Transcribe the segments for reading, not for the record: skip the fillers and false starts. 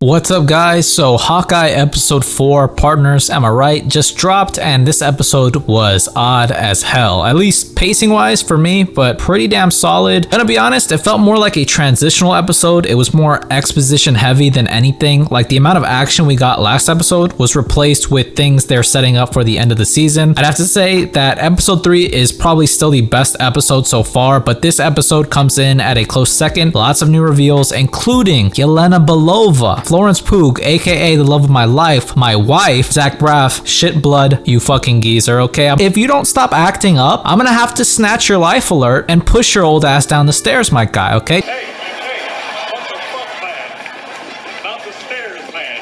What's up guys? So Hawkeye episode 4, Partners Am I Right, just dropped, and this episode was odd as hell, at least pacing wise for me, but pretty damn solid. Gonna be honest, it felt more like a transitional episode. It was more exposition heavy than anything. Like the amount of action we got last episode was replaced with things they're setting up for the end of the season. I'd have to say that episode 3 is probably still the best episode so far, but this episode comes in at a close second. Lots of new reveals, including Yelena Belova, Florence Pugh, aka the love of my life, my wife, Zach Braff, shit blood, you fucking geezer, okay? If you don't stop acting up, I'm gonna have to snatch your life alert and push your old ass down the stairs, my guy, okay? Hey, what the fuck, man? About the stairs, man.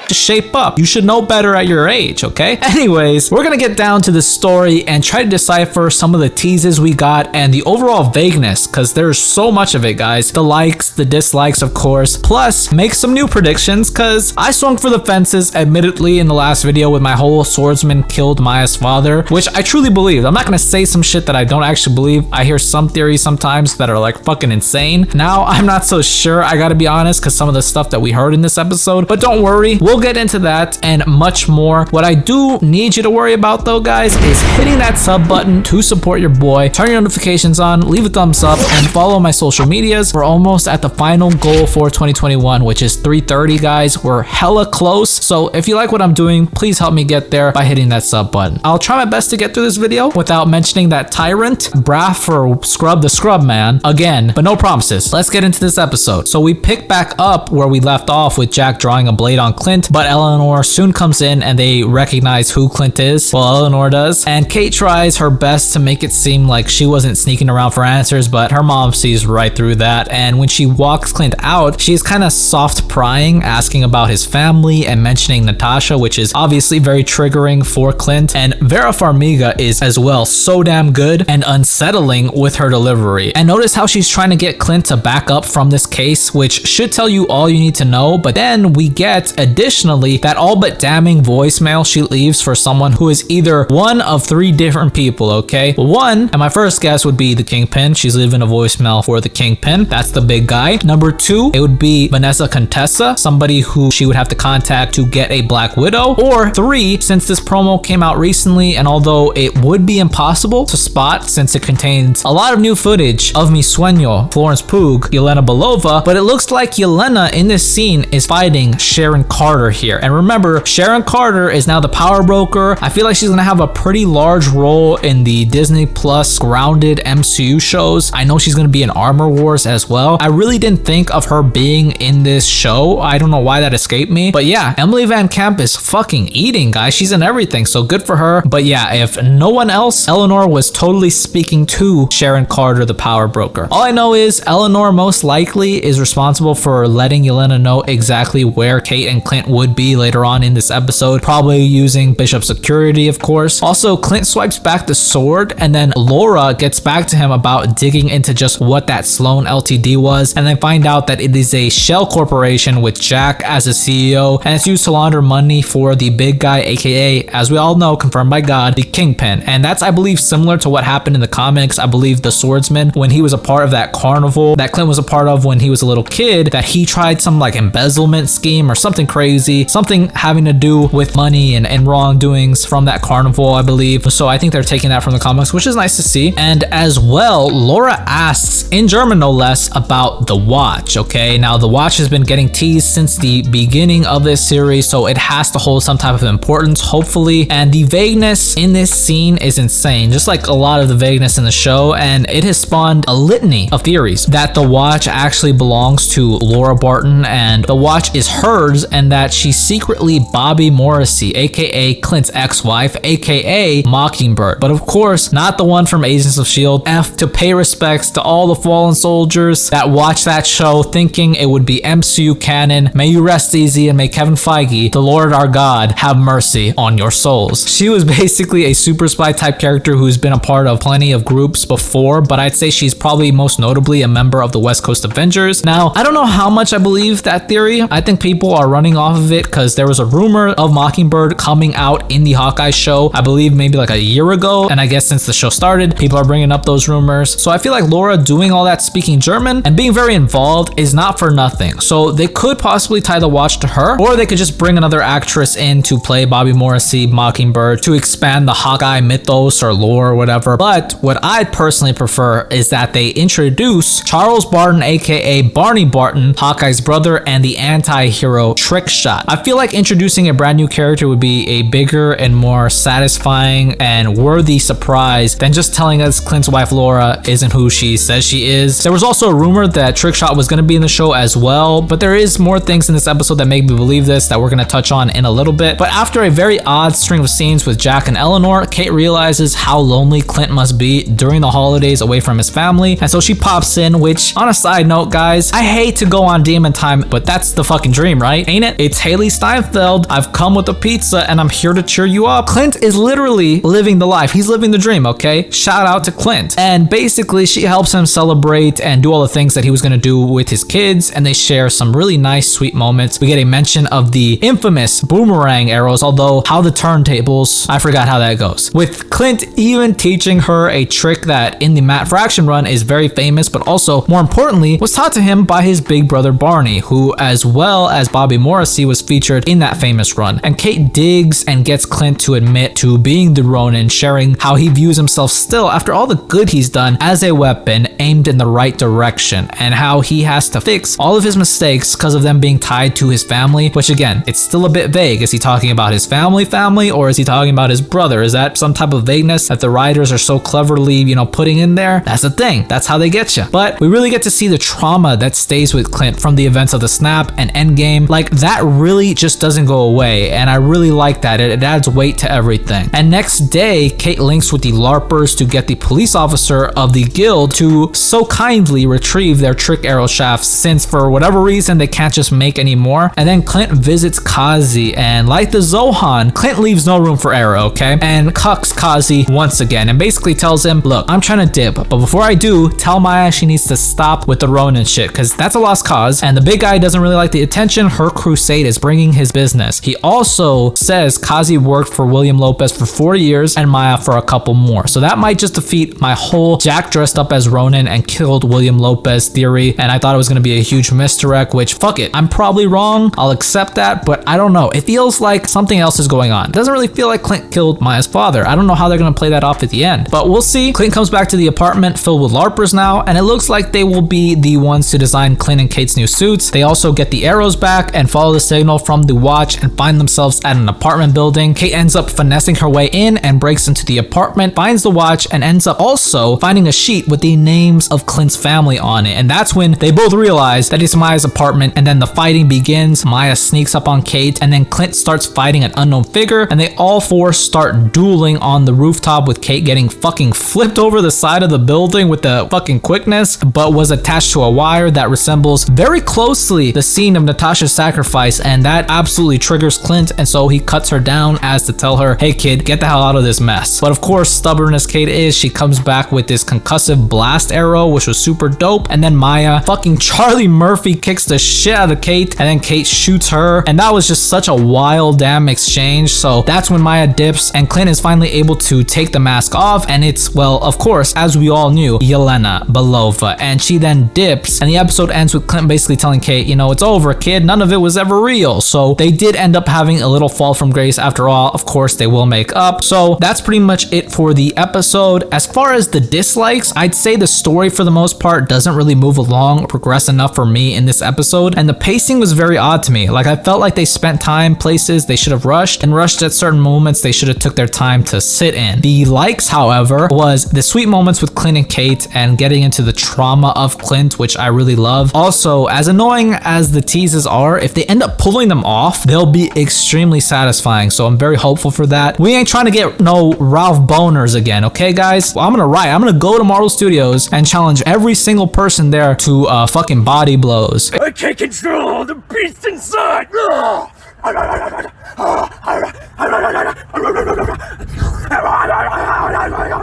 Just shape up. You should know better at your age, okay? Anyways, we're gonna get down to the story and try to decipher some of the teases we got and the overall vagueness, because there's so much of it, guys. The likes, the dislikes, of course, plus make some new predictions, because I swung for the fences, admittedly, in the last video with my whole swordsman killed Maya's father, which I truly believed. I'm not gonna say some shit that I don't actually believe. I hear some theories sometimes that are like fucking insane. Now, I'm not so sure, I gotta be honest, because some of the stuff that we heard in this episode, but don't worry, we'll get into that and much more. What I do need you to worry about though, guys, is hitting that sub button to support your boy, turn your notifications on, leave a thumbs up, and follow my social medias. We're almost at the final goal for 2021, which is 330, guys. We're hella close, so if you like what I'm doing, please help me get there by hitting that sub button. I'll try my best to get through this video without mentioning that tyrant, Braff, or Scrub the Scrub Man again, but no promises. Let's get into this episode. So we pick back up where we left off with Jack drawing a blade on Clint, but Eleanor soon comes in and they recognize who Clint is. Well, Eleanor does, and Kate tries her best to make it seem like she wasn't sneaking around for answers, but her mom sees right through that, and when she walks Clint out, she's kind of soft prying, asking about his family and mentioning Natasha, which is obviously very triggering for Clint, and Vera Farmiga is as well so damn good and unsettling with her delivery. And notice how she's trying to get Clint to back up from this case, which should tell you all you need to know, but then we get additionally that all but damning voicemail she leaves for someone who is either one of 3 different people, okay? One, and my first guess would be the Kingpin. She's leaving a voicemail for the Kingpin. That's the big guy. Number 2, it would be Vanessa Contessa, somebody who she would have to contact to get a Black Widow. Or 3, since this promo came out recently, and although it would be impossible to spot since it contains a lot of new footage of Mi Sueño, Florence Pugh, Yelena Belova, but it looks like Yelena in this scene is fighting Sharon Carter here. And remember, Sharon Carter is now the power broker. I feel like she's gonna have a pretty large role in the Disney Plus grounded MCU shows. I know she's gonna be in Armor Wars as well. I really didn't think of her being in this show. I don't know why that escaped me, but yeah, Emily Van Camp is fucking eating, guys. She's in everything, so good for her. But yeah, if no one else, Eleanor was totally speaking to Sharon Carter, the power broker. All I know is Eleanor most likely is responsible for letting Yelena know exactly where Kate and Clint would be later on in this episode, probably using Bishop's security, of course. Also, Clint swipes back the sword, and then Laura gets back to him about digging into just what that Sloan LTD was, and they find out that it is a shell corporation with Jack as a CEO, and it's used to launder money for the big guy, aka, as we all know, confirmed by God, the Kingpin. And that's, I believe, similar to what happened in the comics. I believe the swordsman, when he was a part of that carnival that Clint was a part of when he was a little kid, that he tried some like embezzlement scheme or something crazy, something having to do with money and wrongdoings from that carnival, I believe. So I think they're taking that from the comics, which is nice to see. And as well, Laura asks, in German no less, about the watch, okay? Now, the watch has been getting teased since the beginning of this series, so it has to hold some type of importance, hopefully. And the vagueness in this scene is insane, just like a lot of the vagueness in the show, and it has spawned a litany of theories that the watch actually belongs to Laura Barton, and the watch is hers, and that she's secretly Bobby Morrissey, aka Clint's ex-wife, aka Mockingbird, but of course not the one from Agents of S.H.I.E.L.D. To pay respects to all the fallen soldiers that watched that show thinking it would be MCU canon. May you rest easy, and may Kevin Feige, the Lord our God, have mercy on your souls. She was basically a super spy type character who's been a part of plenty of groups before, but I'd say she's probably most notably a member of the West Coast Avengers. Now, I don't know how much I believe that theory. I think people are running off of of it because there was a rumor of Mockingbird coming out in the Hawkeye show, I believe maybe like a year ago. And I guess since the show started, people are bringing up those rumors. So I feel like Laura doing all that speaking German and being very involved is not for nothing. So they could possibly tie the watch to her, or they could just bring another actress in to play Bobby Morrissey, Mockingbird, to expand the Hawkeye mythos or lore or whatever. But what I'd personally prefer is that they introduce Charles Barton, aka Barney Barton, Hawkeye's brother and the anti-hero Trick Shot. I feel like introducing a brand new character would be a bigger and more satisfying and worthy surprise than just telling us Clint's wife Laura isn't who she says she is. There was also a rumor that Trick Shot was going to be in the show as well, but there is more things in this episode that make me believe this that we're going to touch on in a little bit. But after a very odd string of scenes with Jack and Eleanor, Kate realizes how lonely Clint must be during the holidays away from his family, and so she pops in, which on a side note, guys, I hate to go on demon time, but that's the fucking dream, right? Ain't it? It's Haley Steinfeld. I've come with a pizza and I'm here to cheer you up. Clint is literally living the life. He's living the dream, okay? Shout out to Clint. And basically she helps him celebrate and do all the things that he was gonna do with his kids, and they share some really nice, sweet moments. We get a mention of the infamous boomerang arrows, although how the turntables, I forgot how that goes. With Clint even teaching her a trick that in the Matt Fraction run is very famous, but also more importantly was taught to him by his big brother Barney, who as well as Bobby Morrissey was featured in that famous run. And Kate digs and gets Clint to admit to being the Ronin, sharing how he views himself still after all the good he's done as a weapon aimed in the right direction, and how he has to fix all of his mistakes because of them being tied to his family, which again, it's still a bit vague. Is he talking about his family, or is he talking about his brother? Is that some type of vagueness that the writers are so cleverly, putting in there? That's the thing. That's how they get you. But we really get to see the trauma that stays with Clint from the events of the Snap and Endgame. Like, that really just doesn't go away, and I really like that. It adds weight to everything. And next day, Kate links with the LARPers to get the police officer of the guild to so kindly retrieve their trick arrow shafts, since for whatever reason they can't just make any more. And then Clint visits Kazi, and like the Zohan, Clint leaves no room for error, okay? And cucks Kazi once again and basically tells him, look, I'm trying to dip, but before I do, tell Maya she needs to stop with the Ronin shit, because that's a lost cause, and the big guy doesn't really like the attention her crusade is bringing his business. He also says Kazi worked for William Lopez for 4 years and Maya for a couple more, so that might just defeat my whole Jack dressed up as Ronin and killed William Lopez theory. And I thought it was going to be a huge misdirect, which fuck it, I'm probably wrong, I'll accept that, but I don't know, it feels like something else is going on. It doesn't really feel like Clint killed Maya's father. I don't know how they're going to play that off at the end, but we'll see. Clint comes back to the apartment filled with LARPers now, and it looks like they will be the ones to design Clint and Kate's new suits. They also get the arrows back and follow the signal from the watch and find themselves at an apartment building. Kate ends up finessing her way in and breaks into the apartment, finds the watch, and ends up also finding a sheet with the names of Clint's family on it. And that's when they both realize that it's Maya's apartment, and then the fighting begins. Maya sneaks up on Kate, and then Clint starts fighting an unknown figure, and they all four start dueling on the rooftop, with Kate getting fucking flipped over the side of the building with the fucking quickness, but was attached to a wire that resembles very closely the scene of Natasha's sacrifice, and that absolutely triggers Clint, and so he cuts her down as to tell her, hey kid, get the hell out of this mess. But of course, stubborn as Kate is, she comes back with this concussive blast arrow, which was super dope, and then Maya fucking Charlie Murphy kicks the shit out of Kate, and then Kate shoots her, and that was just such a wild damn exchange. So that's when Maya dips, and Clint is finally able to take the mask off, and it's, well, of course, as we all knew, Yelena Belova, and she then dips, and the episode ends with Clint basically telling Kate, it's over, kid, none of it was ever real. So they did end up having a little fall from grace after all. Of course, they will make up. So that's pretty much it for the episode. As far as the dislikes, I'd say the story for the most part doesn't really move along or progress enough for me in this episode, and the pacing was very odd to me. Like, I felt like they spent time places they should have rushed, and rushed at certain moments they should have took their time to sit in. The likes, however, was the sweet moments with Clint and Kate and getting into the trauma of Clint, which I really love. Also, as annoying as the teases are, if they end up pulling them off, they'll be extremely satisfying, so I'm very hopeful for that. We ain't trying to get no Ralph Boners again, okay guys? Well, I'm gonna go to Marvel Studios and challenge every single person there to fucking body blows. I can't control the beast inside!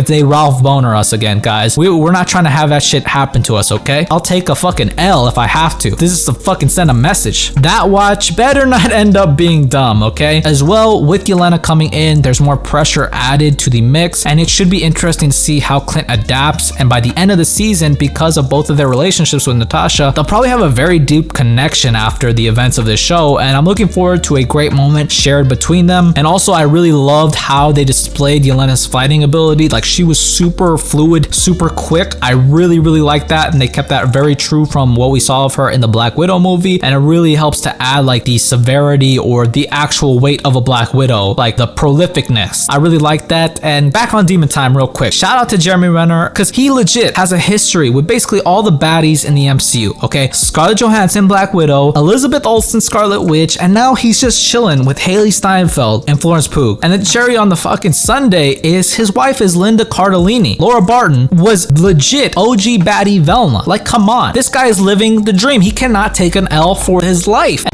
They Ralph Boner us again, guys. We're not trying to have that shit happen to us, okay? I'll take a fucking L if I have to. This is to fucking send a message. That watch better not end up being dumb, okay? As well, with Yelena coming in, there's more pressure added to the mix, and it should be interesting to see how Clint adapts. And by the end of the season, because of both of their relationships with Natasha, they'll probably have a very deep connection after the events of this show, and I'm looking forward to a great moment shared between them. And also, I really loved how they displayed Yelena's fighting ability. Like, she was super fluid, super quick. I really liked that, and they kept that very true from what we saw of her in the Black Widow movie, and it really helps to add like the severity or the actual weight of a Black Widow, like the prolificness. I really like that. And back on Demon Time real quick, shout out to Jeremy Renner, because he legit has a history with basically all the baddies in the MCU, okay? Scarlett Johansson, Black Widow, Elizabeth Olsen, Scarlet Witch, and now he's just chilling with Haley Steinfeld and Florence Pugh. And the cherry on the fucking Sunday is his wife is Linda Cardellini. Laura Barton was legit OG baddie Velma. Like, come on. This guy is living the dream. He cannot take an L for his life.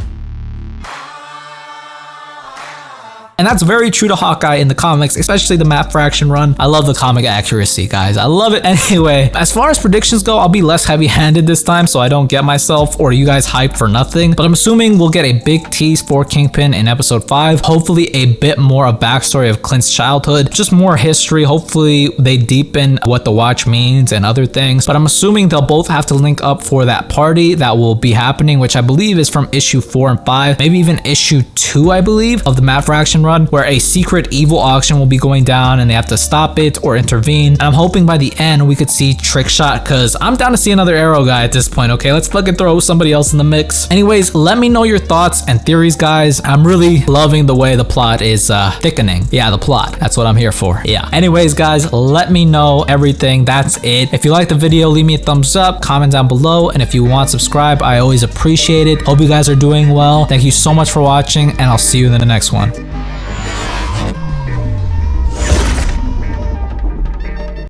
And that's very true to Hawkeye in the comics, especially the Matt Fraction run. I love the comic accuracy, guys. I love it. Anyway, as far as predictions go, I'll be less heavy-handed this time so I don't get myself or you guys hyped for nothing. But I'm assuming we'll get a big tease for Kingpin in episode 5. Hopefully a bit more of backstory of Clint's childhood. Just more history. Hopefully they deepen what the watch means and other things. But I'm assuming they'll both have to link up for that party that will be happening, which I believe is from issue 4 and 5. Maybe even issue 2, I believe, of the Matt Fraction run, where a secret evil auction will be going down and they have to stop it or intervene. And I'm hoping by the end we could see Trick Shot, because I'm down to see another Arrow guy at this point, okay? Let's fucking throw somebody else in the mix. Anyways, let me know your thoughts and theories, guys. I'm really loving the way the plot is thickening. Yeah, the plot. That's what I'm here for. Yeah. Anyways, guys, let me know everything. That's it. If you liked the video, leave me a thumbs up, comment down below, and if you want, subscribe. I always appreciate it. Hope you guys are doing well. Thank you so much for watching, and I'll see you in the next one.